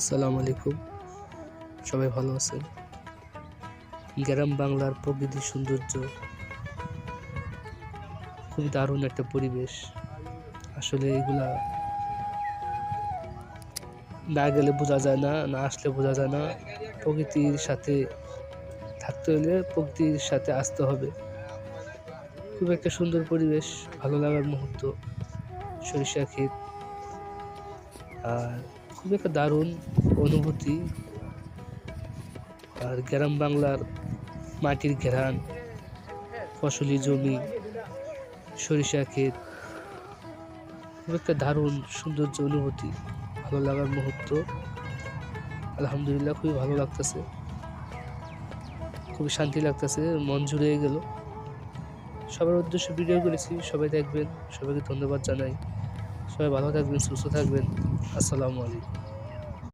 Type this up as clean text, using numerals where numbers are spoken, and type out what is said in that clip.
আসসালামু আলাইকুম। সবাই ভালো আছেন? গ্রাম বাংলার প্রকৃতির সৌন্দর্য খুবই দারুণ একটা পরিবেশ। আসলে এগুলা না গেলে বোঝা যায় না, না আসলে বোঝা যায় না। প্রকৃতির সাথে থাকতে হলে প্রকৃতির সাথে আসতে হবে। খুব একটা সুন্দর পরিবেশ, ভালো লাগার মুহূর্ত, সরিষা ক্ষেত আর খুব একটা দারুণ অনুভূতি। আর গ্রাম বাংলার মাটির ঘ্রাণ, ফসলি জমি, সরিষা ক্ষেত খুব একটা দারুণ সৌন্দর্য অনুভূতি, ভালো লাগার মুহূর্ত। আলহামদুলিল্লাহ খুবই ভালো লাগতেছে, খুবই শান্তি লাগতেছে, মন জুড়িয়ে গেল। সবার উদ্দেশ্যে ভিডিও করেছি, সবাই দেখবেন। সবাইকে ধন্যবাদ জানাই। সবাই ভালো থাকবেন, সুস্থ থাকবেন। আসসালামু আলাইকুম।